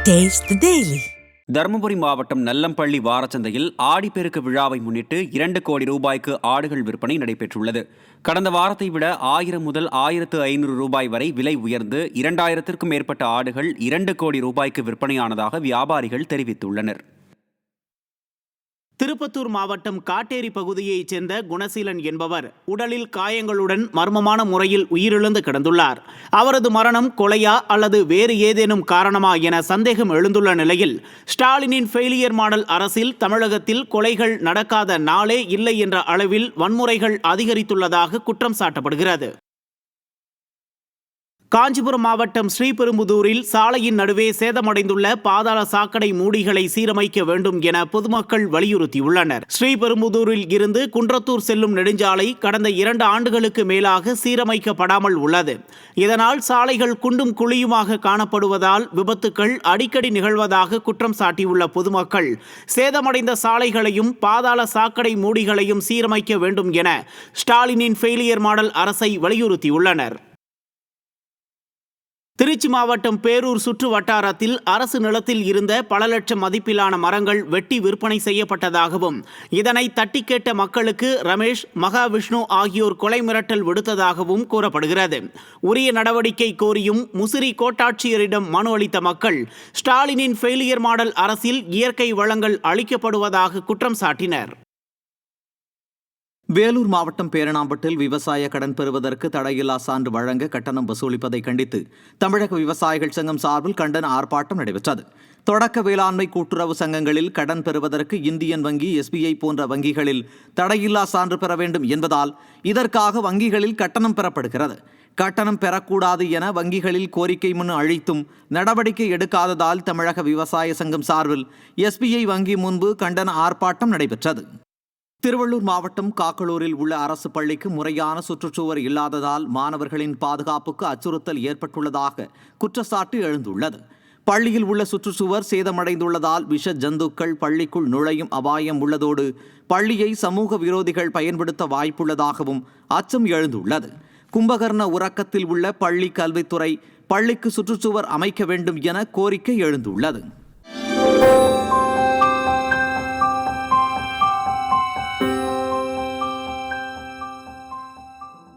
Taste the Daily. Dharmapuri மாவட்டம் நல்லம்பள்ளி வாரச்சந்தையில் ஆடிப்பெருக்கு விழாவை முன்னிட்டு 2 கோடி ரூபாய்க்கு ஆடுகள் விற்பனை நடைபெற்றுள்ளது. கடந்த வாரத்தை விட 1000 முதல் 1500 ரூபாய் வரை விலை உயர்ந்து 2000த்திற்கும் மேற்பட்ட ஆடுகள் 2 கோடி ரூபாய்க்கு விற்பனையானதாக வியாபாரிகள் தெரிவித்துள்ளனர். திருப்பத்தூர் மாவட்டம் காட்டேரி பகுதியைச் சேர்ந்த குணசீலன் என்பவர் உடலில் காயங்களுடன் மர்மமான முறையில் உயிரிழந்து கிடந்துள்ளார். அவரது மரணம் கொலையா அல்லது வேறு ஏதேனும் காரணமா என சந்தேகம் எழுந்துள்ள நிலையில் ஸ்டாலினின் ஃபெயிலியர் மாடல் அரசில் தமிழகத்தில் கொலைகள் நடக்காத நாளே இல்லை என்ற அளவில் வன்முறைகள் அதிகரித்துள்ளதாக குற்றம் சாட்டப்படுகிறது. காஞ்சிபுரம் மாவட்டம் ஸ்ரீபெரும்புதூரில் சாலையின் நடுவே சேதமடைந்துள்ள பாதாள சாக்கடை மூடிகளை சீரமைக்க வேண்டும் என பொதுமக்கள் வலியுறுத்தியுள்ளனர். ஸ்ரீபெரும்புதூரில் இருந்து குன்றத்தூர் செல்லும் நெடுஞ்சாலை கடந்த 2 ஆண்டுகளுக்கு மேலாக சீரமைக்கப்படாமல் உள்ளது. இதனால் சாலைகள் குண்டும் குழியுமாக காணப்படுவதால் விபத்துக்கள் அடிக்கடி நிகழ்வதாக குற்றம் சாட்டியுள்ள பொதுமக்கள் சேதமடைந்த சாலைகளையும் பாதாள சாக்கடை மூடிகளையும் சீரமைக்க வேண்டும் என ஸ்டாலினின் ஃபெயிலியர் மாடல் அரசை வலியுறுத்தியுள்ளனர். திருச்சி மாவட்டம் பேரூர் சுற்று வட்டாரத்தில் அரசு நிலத்தில் இருந்த பல லட்சம் மதிப்பிலான மரங்கள் வெட்டி விற்பனை செய்யப்பட்டதாகவும் இதனை தட்டி கேட்ட மக்களுக்கு ரமேஷ், மகாவிஷ்ணு ஆகியோர் கொலை மிரட்டல் விடுத்ததாகவும் கூறப்படுகிறது. உரிய நடவடிக்கை கோரியும் முசிறி கோட்டாட்சியரிடம் மனு அளித்த மக்கள் ஸ்டாலினின் ஃபெயிலியர் மாடல் அரசில் இயற்கை வளங்கள் அளிக்கப்படுவதாக குற்றம் சாட்டினர். வேலூர் மாவட்டம் பேரணாம்பட்டில் விவசாய கடன் பெறுவதற்கு தடையில்லா சான்று வழங்க கட்டணம் வசூலிப்பதை கண்டித்து தமிழக விவசாயிகள் சங்கம் சார்பில் கண்டன ஆர்ப்பாட்டம் நடைபெற்றது. தொடக்க வேளாண்மை கூட்டுறவு சங்கங்களில் கடன் பெறுவதற்கு இந்தியன் வங்கி, SBI போன்ற வங்கிகளில் தடையில்லா சான்று பெற வேண்டும் என்பதால் இதற்காக வங்கிகளில் கட்டணம் பெறப்படுகிறது. கட்டணம் பெறக்கூடாது என வங்கிகளில் கோரிக்கை மனு அளித்தும் நடவடிக்கை எடுக்காததால் தமிழக விவசாய சங்கம் சார்பில் SBI வங்கி முன்பு கண்டன ஆர்ப்பாட்டம் நடைபெற்றது. திருவள்ளூர் மாவட்டம் காக்கலூரில் உள்ள அரசு பள்ளிக்கு முறையான சுற்றுச்சுவர் இல்லாததால் மாணவர்களின் பாதுகாப்புக்கு அச்சுறுத்தல் ஏற்பட்டுள்ளதாக குற்றச்சாட்டு எழுந்துள்ளது. பள்ளியில் உள்ள சுற்றுச்சுவர் சேதமடைந்துள்ளதால் விஷ ஜந்துக்கள் பள்ளிக்குள் நுழையும் அபாயம் உள்ளதோடு பள்ளியை சமூக விரோதிகள் பயன்படுத்த வாய்ப்புள்ளதாகவும் அச்சம் எழுந்துள்ளது. கும்பகர்ண உறக்கத்தில் உள்ள பள்ளி கல்வித்துறை பள்ளிக்கு சுற்றுச்சுவர் அமைக்க வேண்டும் என கோரிக்கை எழுந்துள்ளது.